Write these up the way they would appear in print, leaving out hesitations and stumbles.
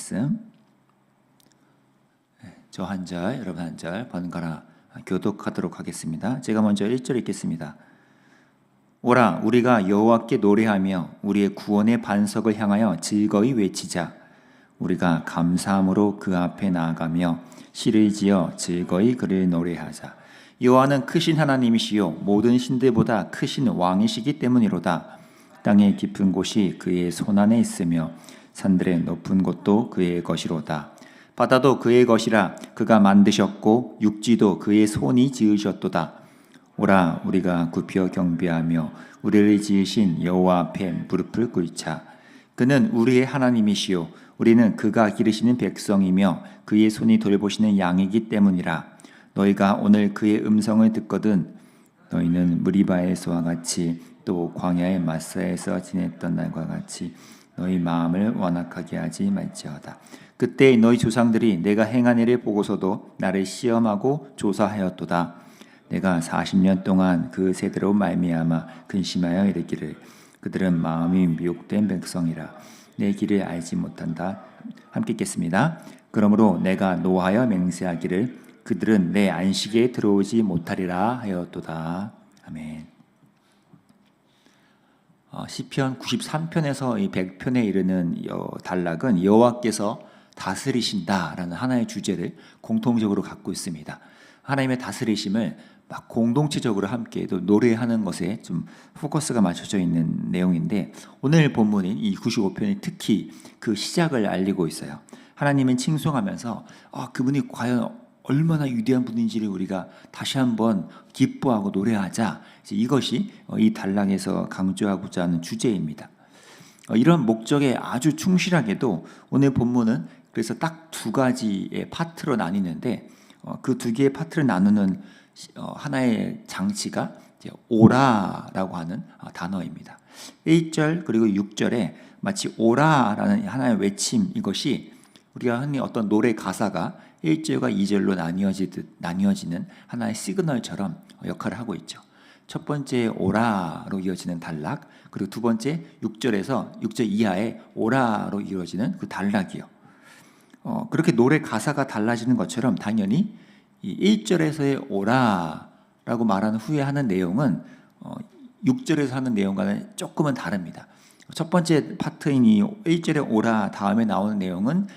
말씀, 저 한 절, 여러분 한 절 번갈아 교독하도록 하겠습니다. 제가 먼저 1절 읽겠습니다. 오라, 우리가 여호와께 노래하며 우리의 구원의 반석을 향하여 즐거이 외치자. 우리가 감사함으로 그 앞에 나아가며 시를 지어 즐거이 그를 노래하자. 여호와는 크신 하나님이시요 모든 신들보다 크신 왕이시기 때문이로다. 땅의 깊은 곳이 그의 손안에 있으며 산들의 높은 곳도 그의 것이로다. 바다도 그의 것이라. 그가 만드셨고 육지도 그의 손이 지으셨도다. 오라, 우리가 굽혀 경배하며 우리를 지으신 여호와 앞에 무릎을 꿇자. 그는 우리의 하나님이시요 우리는 그가 기르시는 백성이며 그의 손이 돌보시는 양이기 때문이라. 너희가 오늘 그의 음성을 듣거든 너희는 무리바에서와 같이 또 광야의 마사에서 지냈던 날과 같이 너희 마음을 완악하게 하지 말지어다. 그때 너희 조상들이 내가 행한 일을 보고서도 나를 시험하고 조사하였도다. 내가 40년 동안 그 세대로 말미암아 근심하여 이르기를 그들은 마음이 미혹된 백성이라 내 길을 알지 못한다. 함께 읽겠습니다. 그러므로 내가 노하여 맹세하기를 그들은 내 안식에 들어오지 못하리라 하였도다. 아멘. 시편 93편에서 이 100편에 이르는 단락은 여호와께서 다스리신다라는 하나의 주제를 공통적으로 갖고 있습니다. 하나님의 다스리심을 막 공동체적으로 함께 또 노래하는 것에 좀 포커스가 맞춰져 있는 내용인데, 오늘 본문인 이 95편이 특히 그 시작을 알리고 있어요. 하나님은 칭송하면서 그분이 과연 얼마나 위대한 분인지를 우리가 다시 한번 기뻐하고 노래하자. 이것이 이 단락에서 강조하고자 하는 주제입니다. 이런 목적에 아주 충실하게도 오늘 본문은 그래서 딱 두 가지의 파트로 나뉘는데, 그 두 개의 파트를 나누는 하나의 장치가 오라라고 하는 단어입니다. 1절 그리고 6절에 마치 오라라는 하나의 외침, 이것이 우리가 흔히 어떤 노래 가사가 1절과 2절로 나뉘어지는 하나의 시그널처럼 역할을 하고 있죠. 첫 번째 오라로 이어지는 단락, 그리고 두 번째 6절에서 6절 이하의 오라로 이어지는 그 단락이요. 그렇게 노래 가사가 달라지는 것처럼 당연히 이 1절에서의 오라라고 말하는 후에 하는 내용은 6절에서 하는 내용과는 조금은 다릅니다. 첫 번째 파트인 이 1절의 오라 다음에 나오는 내용은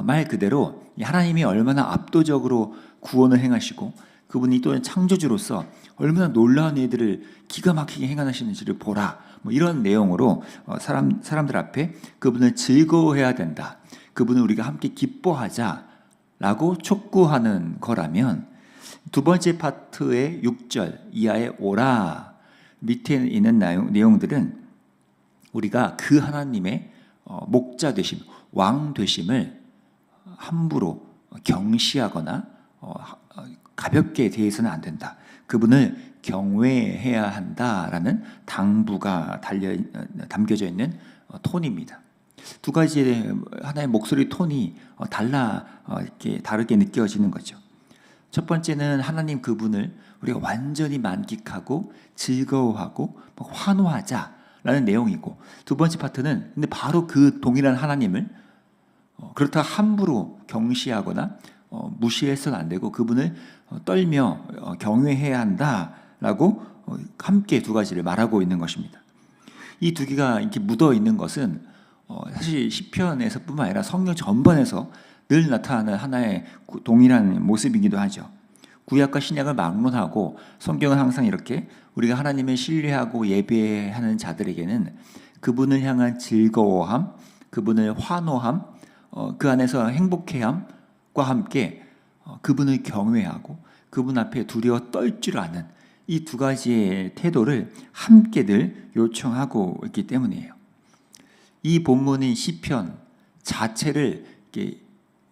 말 그대로 하나님이 얼마나 압도적으로 구원을 행하시고 그분이 또 창조주로서 얼마나 놀라운 일들을 기가 막히게 행하시는지를 보라, 이런 내용으로 사람들 앞에 그분을 즐거워해야 된다, 그분을 우리가 함께 기뻐하자라고 촉구하는 거라면, 두 번째 파트의 6절 이하의 오라 밑에 있는 내용들은 우리가 그 하나님의 목자 되심, 왕 되심을 함부로 경시하거나 가볍게 대해서는 안 된다. 그분을 경외해야 한다라는 당부가 담겨져 있는 톤입니다. 두 가지의 하나의 목소리 톤이 이렇게 다르게 느껴지는 거죠. 첫 번째는 하나님 그분을 우리가 완전히 만끽하고 즐거워하고 환호하자라는 내용이고, 두 번째 파트는 근데 바로 그 동일한 하나님을 그렇다 함부로 경시하거나 무시해서는 안 되고 그분을 떨며 경외해야 한다라고 함께 두 가지를 말하고 있는 것입니다. 이 두 개가 이렇게 묻어 있는 것은 사실 시편에서뿐만 아니라 성경 전반에서 늘 나타나는 하나의 동일한 모습이기도 하죠. 구약과 신약을 막론하고 성경은 항상 이렇게 우리가 하나님을 신뢰하고 예배하는 자들에게는 그분을 향한 즐거워함, 그분을 환호함, 그 안에서 행복해함과 함께 그분을 경외하고 그분 앞에 두려워 떨 줄 아는 이 두 가지의 태도를 함께 늘 요청하고 있기 때문이에요. 이 본문인 시편 자체를 이렇게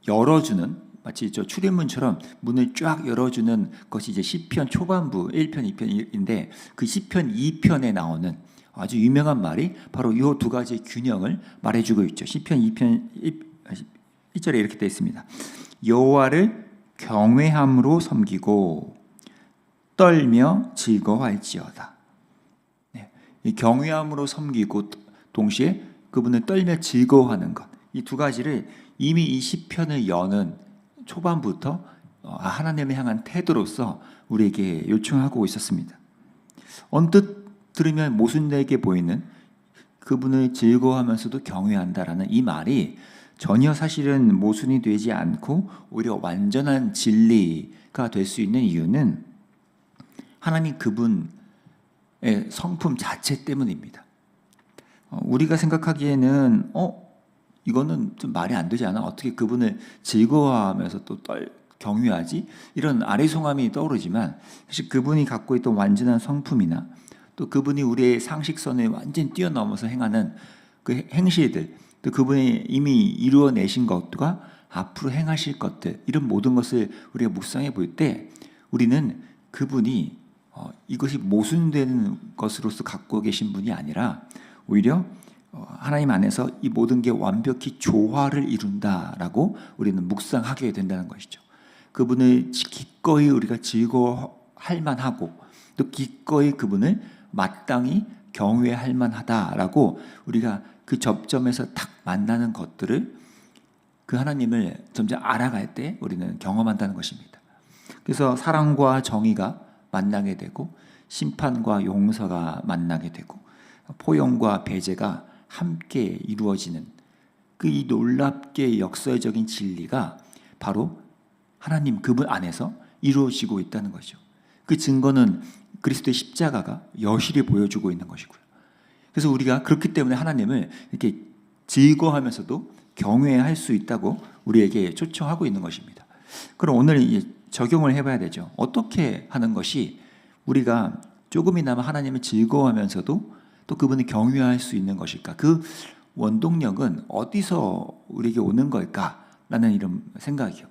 열어주는, 마치 저 출입문처럼 문을 쫙 열어주는 것이 이제 시편 초반부 1편, 2편인데, 그 시편 2편에 나오는 아주 유명한 말이 바로 이 두 가지의 균형을 말해주고 있죠. 시편 2편 1절에 이렇게 되어 있습니다. 여호와를 경외함으로 섬기고 떨며 즐거워할지어다. 이 경외함으로 섬기고 동시에 그분을 떨며 즐거워하는 것, 이 두 가지를 이미 이 시편을 여는 초반부터 하나님을 향한 태도로서 우리에게 요청하고 있었습니다. 언뜻 들으면 모순되게 보이는 그분을 즐거워하면서도 경외한다라는 이 말이 전혀 사실은 모순이 되지 않고 오히려 완전한 진리가 될 수 있는 이유는 하나님 그분의 성품 자체 때문입니다. 우리가 생각하기에는 이거는 좀 말이 안 되지 않아? 어떻게 그분을 즐거워하면서 또 경유하지? 이런 아리송함이 떠오르지만 사실 그분이 갖고 있던 완전한 성품이나 또 그분이 우리의 상식선을 완전히 뛰어넘어서 행하는 그 행실들, 또 그분이 이미 이루어내신 것과 앞으로 행하실 것들, 이런 모든 것을 우리가 묵상해 볼 때 우리는 그분이 이것이 모순되는 것으로서 갖고 계신 분이 아니라 오히려 하나님 안에서 이 모든 게 완벽히 조화를 이룬다라고 우리는 묵상하게 된다는 것이죠. 그분을 기꺼이 우리가 즐거워할 만하고 또 기꺼이 그분을 마땅히 경외할 만하다라고 우리가 그 접점에서 딱 만나는 것들을 그 하나님을 점점 알아갈 때 우리는 경험한다는 것입니다. 그래서 사랑과 정의가 만나게 되고 심판과 용서가 만나게 되고 포용과 배제가 함께 이루어지는 그 이 놀랍게 역설적인 진리가 바로 하나님 그분 안에서 이루어지고 있다는 거죠. 그 증거는 그리스도의 십자가가 여실히 보여주고 있는 것이고요. 그래서 우리가 그렇기 때문에 하나님을 이렇게 즐거워하면서도 경외할 수 있다고 우리에게 초청하고 있는 것입니다. 그럼 오늘 적용을 해봐야 되죠. 어떻게 하는 것이 우리가 조금이나마 하나님을 즐거워하면서도 또 그분을 경외할 수 있는 것일까? 그 원동력은 어디서 우리에게 오는 걸까라는 이런 생각이요.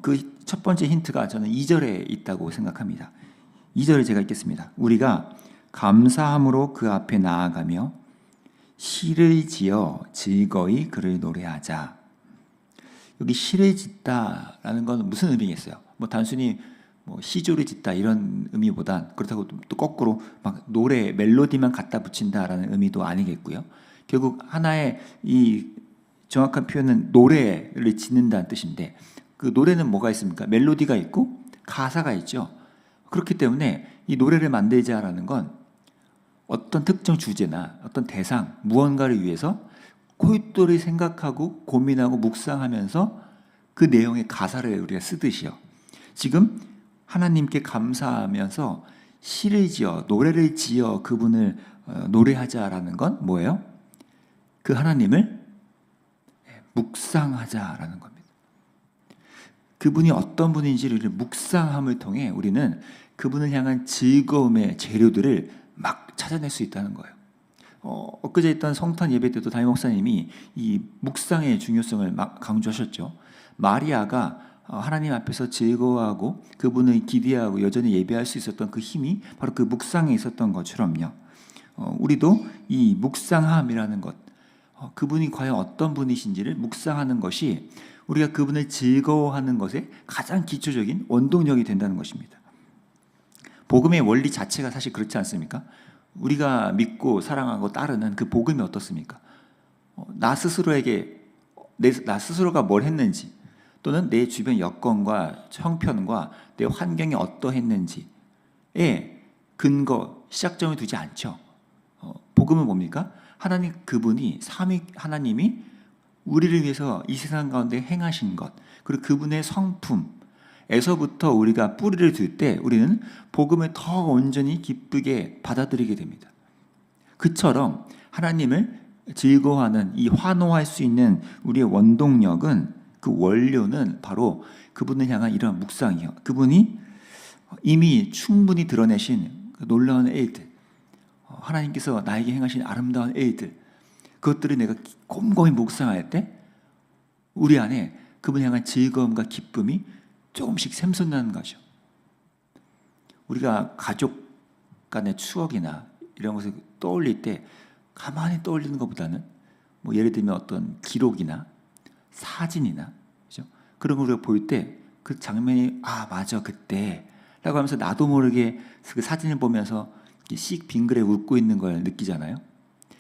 그 첫 번째 힌트가 저는 2절에 있다고 생각합니다. 2절을 제가 읽겠습니다. 우리가 감사함으로 그 앞에 나아가며 시를 지어 즐거이 그를 노래하자. 여기 시를 짓다라는 건 무슨 의미겠어요? 단순히 시조를 짓다 이런 의미보단 그렇다고 또 거꾸로 막 노래 멜로디만 갖다 붙인다라는 의미도 아니겠고요. 결국 하나의 이 정확한 표현은 노래를 짓는다는 뜻인데 그 노래는 뭐가 있습니까? 멜로디가 있고 가사가 있죠. 그렇기 때문에 이 노래를 만들자라는 건 어떤 특정 주제나 어떤 대상, 무언가를 위해서 골똘히 생각하고 고민하고 묵상하면서 그 내용의 가사를 우리가 쓰듯이요. 지금 하나님께 감사하면서 시를 지어 노래를 지어 그분을 노래하자라는 건 뭐예요? 그 하나님을 묵상하자라는 겁니다. 그분이 어떤 분인지를 묵상함을 통해 우리는 그분을 향한 즐거움의 재료들을 막 찾아낼 수 있다는 거예요. 엊그제 있던 성탄 예배 때도 담임 목사님이 이 묵상의 중요성을 막 강조하셨죠. 마리아가 하나님 앞에서 즐거워하고 그분을 기대하고 여전히 예배할 수 있었던 그 힘이 바로 그 묵상에 있었던 것처럼요. 우리도 이 묵상함이라는 것, 그분이 과연 어떤 분이신지를 묵상하는 것이 우리가 그분을 즐거워하는 것에 가장 기초적인 원동력이 된다는 것입니다. 복음의 원리 자체가 사실 그렇지 않습니까? 우리가 믿고 사랑하고 따르는 그 복음이 어떻습니까? 나 스스로가 뭘 했는지 또는 내 주변 여건과 형편과 내 환경이 어떠했는지에 근거, 시작점을 두지 않죠. 복음은 뭡니까? 하나님 그분이 삼위 하나님이 우리를 위해서 이 세상 가운데 행하신 것 그리고 그분의 성품에서부터 우리가 뿌리를 둘 때 우리는 복음을 더 온전히 기쁘게 받아들이게 됩니다. 그처럼 하나님을 즐거워하는 이 환호할 수 있는 우리의 원동력은 그 원료는 바로 그분을 향한 이러한 묵상이요. 그분이 이미 충분히 드러내신 그 놀라운 일들, 하나님께서 나에게 행하신 아름다운 일들, 그것들을 내가 곰곰이 묵상할 때 우리 안에 그분을 향한 즐거움과 기쁨이 조금씩 샘솟는 거죠. 우리가 가족 간의 추억이나 이런 것을 떠올릴 때 가만히 떠올리는 것보다는 예를 들면 어떤 기록이나 사진이나 그죠? 그런 걸 우리가 볼 때 그 장면이 맞아 그때라고 하면서 나도 모르게 그 사진을 보면서 씩 빙그레 웃고 있는 걸 느끼잖아요.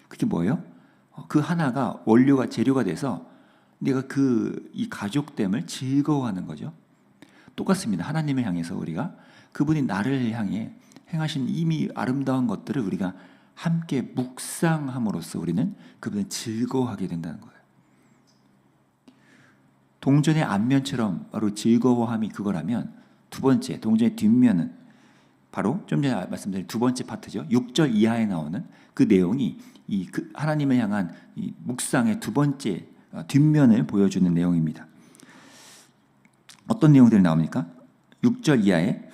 그게 뭐예요? 그 하나가 원료가 재료가 돼서 내가 이 가족됨을 즐거워하는 거죠. 똑같습니다. 하나님을 향해서 우리가 그분이 나를 향해 행하신 이미 아름다운 것들을 우리가 함께 묵상함으로써 우리는 그분을 즐거워하게 된다는 거예요. 동전의 앞면처럼 바로 즐거워함이 그거라면, 두 번째 동전의 뒷면은 바로 좀 전에 말씀드린 두 번째 파트죠. 6절 이하에 나오는 그 내용이 그 하나님을 향한 이 묵상의 두 번째 뒷면을 보여주는 내용입니다. 어떤 내용들이 나옵니까? 6절 이하에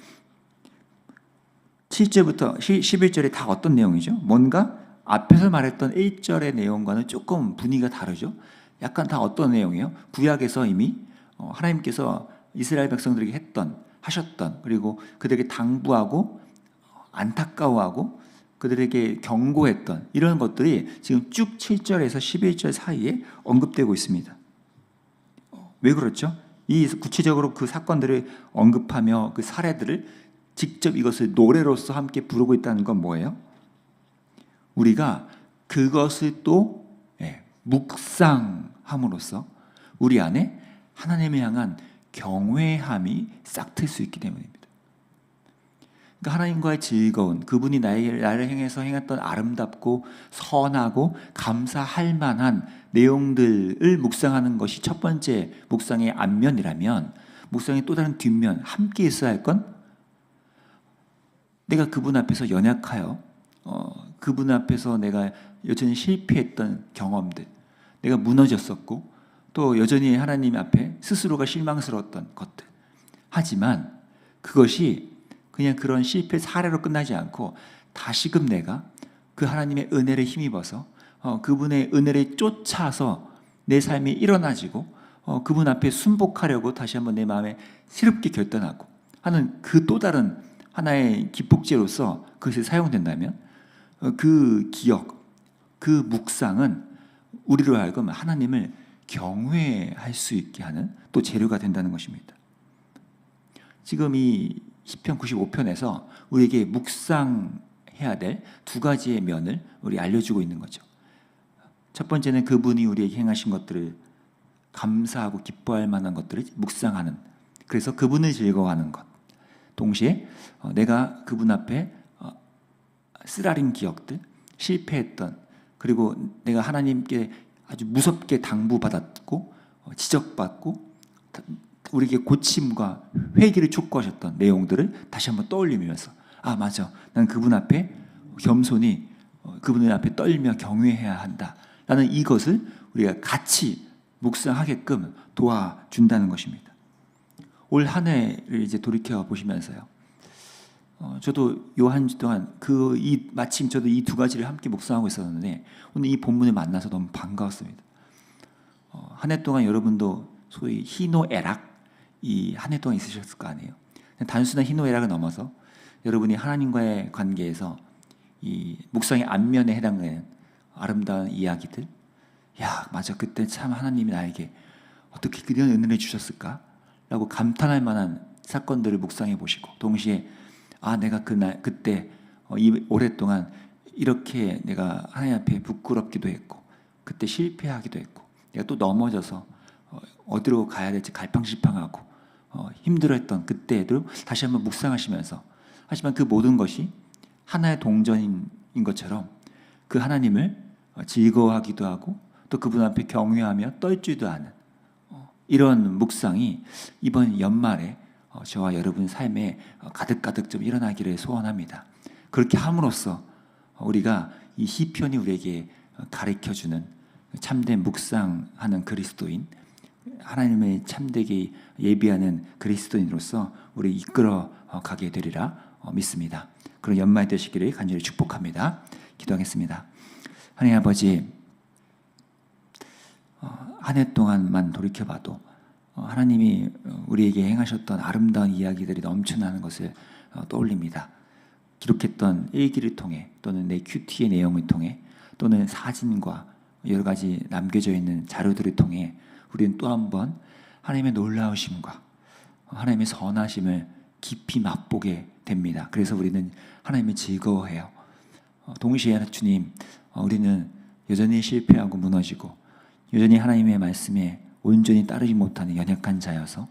7절부터 11절에 다 어떤 내용이죠? 뭔가 앞에서 말했던 1절의 내용과는 조금 분위기가 다르죠. 약간 다 어떤 내용이에요? 구약에서 이미 하나님께서 이스라엘 백성들에게 하셨던, 그리고 그들에게 당부하고 안타까워하고 그들에게 경고했던 이런 것들이 지금 쭉 7절에서 11절 사이에 언급되고 있습니다. 왜 그렇죠? 이 구체적으로 그 사건들을 언급하며 그 사례들을 직접 이것을 노래로서 함께 부르고 있다는 건 뭐예요? 우리가 그것을 또 묵상함으로써 우리 안에 하나님을 향한 경외함이 싹틀 수 있기 때문입니다. 그러니까 하나님과의 즐거운, 그분이 나를 향해서 행했던 아름답고 선하고 감사할 만한 내용들을 묵상하는 것이 첫 번째 묵상의 앞면이라면, 묵상의 또 다른 뒷면, 함께 있어야 할 건 내가 그분 앞에서 연약하여 그분 앞에서 내가 여전히 실패했던 경험들, 내가 무너졌었고 또 여전히 하나님 앞에 스스로가 실망스러웠던 것들, 하지만 그것이 그냥 그런 실패 사례로 끝나지 않고 다시금 내가 그 하나님의 은혜를 힘입어서 그분의 은혜를 쫓아서 내 삶이 일어나지고 그분 앞에 순복하려고 다시 한번 내 마음에 새롭게 결단하고 하는 그 또 다른 하나의 기폭제로서 그것이 사용된다면, 그 기억, 그 묵상은 우리로 하여금 하나님을 경외할 수 있게 하는 또 재료가 된다는 것입니다. 지금 이 시편 95편에서 우리에게 묵상해야 될 두 가지의 면을 우리 알려주고 있는 거죠. 첫 번째는 그분이 우리에게 행하신 것들을 감사하고 기뻐할 만한 것들을 묵상하는, 그래서 그분을 즐거워하는 것. 동시에 내가 그분 앞에 쓰라린 기억들, 실패했던, 그리고 내가 하나님께 아주 무섭게 당부받았고 지적받고 우리에게 고침과 회개를 촉구하셨던 내용들을 다시 한번 떠올리면서, 아 맞아, 난 그분 앞에 겸손히 그분 앞에 떨며 경외해야 한다 라는 이것을 우리가 같이 묵상하게끔 도와준다는 것입니다. 올 한 해를 이제 돌이켜 보시면서요, 저도 요 한 주 동안 마침 저도 이 두 가지를 함께 묵상하고 있었는데 오늘 이 본문을 만나서 너무 반가웠습니다. 한 해 동안 여러분도 소위 희노애락, 이 한 해 동안 있으셨을 거 아니에요. 단순한 희노애락을 넘어서 여러분이 하나님과의 관계에서 이 묵상의 앞면에 해당되는 아름다운 이야기들, 야 맞아, 그때 참 하나님이 나에게 어떻게 그런 은혜를 주셨을까? 라고 감탄할 만한 사건들을 묵상해 보시고, 동시에 아 내가 그때 오랫동안 이렇게 내가 하나님 앞에 부끄럽기도 했고 그때 실패하기도 했고 내가 또 넘어져서 어디로 가야 될지 갈팡질팡하고 힘들어했던 그때도 다시 한번 묵상하시면서, 하지만 그 모든 것이 하나의 동전인 것처럼 그 하나님을 즐거워하기도 하고 또 그분 앞에 경외하며 떨지도 않은 이런 묵상이 이번 연말에 저와 여러분 삶에 가득가득 좀 일어나기를 소원합니다. 그렇게 함으로써 우리가 이 시편이 우리에게 가르쳐주는 참된 묵상하는 그리스도인, 하나님의 참되게 예비하는 그리스도인으로서 우리 이끌어 가게 되리라 믿습니다. 그런 연말 되시기를 간절히 축복합니다. 기도하겠습니다. 하나님 아버지, 한 해 동안만 돌이켜봐도 하나님이 우리에게 행하셨던 아름다운 이야기들이 넘쳐나는 것을 떠올립니다. 기록했던 일기를 통해 또는 내 큐티의 내용을 통해 또는 사진과 여러 가지 남겨져 있는 자료들을 통해 우리는 또 한 번 하나님의 놀라우심과 하나님의 선하심을 깊이 맛보게 됩니다. 그래서 우리는 하나님을 즐거워해요. 동시에 주님, 우리는 여전히 실패하고 무너지고 여전히 하나님의 말씀에 온전히 따르지 못하는 연약한 자여서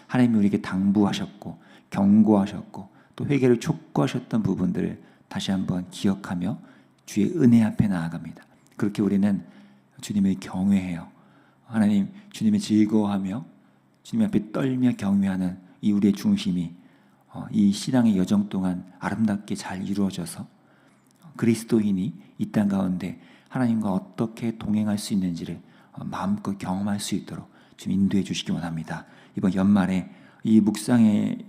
하나님이 우리에게 당부하셨고 경고하셨고 또 회개를 촉구하셨던 부분들을 다시 한번 기억하며 주의 은혜 앞에 나아갑니다. 그렇게 우리는 주님을 경외해요. 하나님, 주님을 즐거워하며 주님 앞에 떨며 경외하는 이 우리의 중심이 이 신앙의 여정 동안 아름답게 잘 이루어져서 그리스도인이 이 땅 가운데 하나님과 어떻게 동행할 수 있는지를 마음껏 경험할 수 있도록 좀 인도해 주시기 원합니다. 이번 연말에 이 묵상의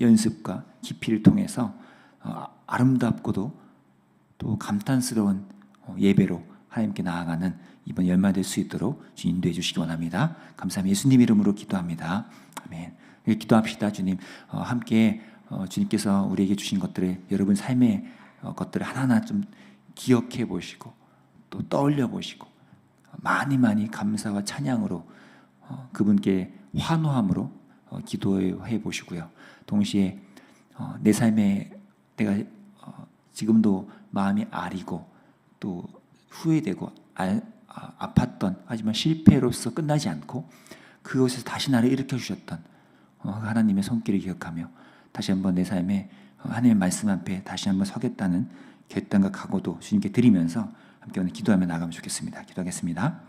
연습과 깊이를 통해서 아름답고도 또 감탄스러운 예배로 하나님께 나아가는 이번 연말 될 수 있도록 주님 인도해 주시기 원합니다. 감사합니다. 예수님 이름으로 기도합니다. 아멘. 기도합시다. 주님, 함께 주님께서 우리에게 주신 것들을, 여러분 삶의 것들을 하나하나 좀 기억해 보시고 또 떠올려 보시고 많이 감사와 찬양으로 그분께 환호함으로 기도해 보시고요. 동시에 내 삶에 내가 지금도 마음이 아리고 또 후회되고 아팠던, 하지만 실패로서 끝나지 않고 그곳에서 다시 나를 일으켜 주셨던 하나님의 손길을 기억하며 다시 한번 내 삶에 하나님의 말씀 앞에 다시 한번 서겠다는 결단과 각오도 주님께 드리면서 함께 오늘 기도하며 나가면 좋겠습니다. 기도하겠습니다.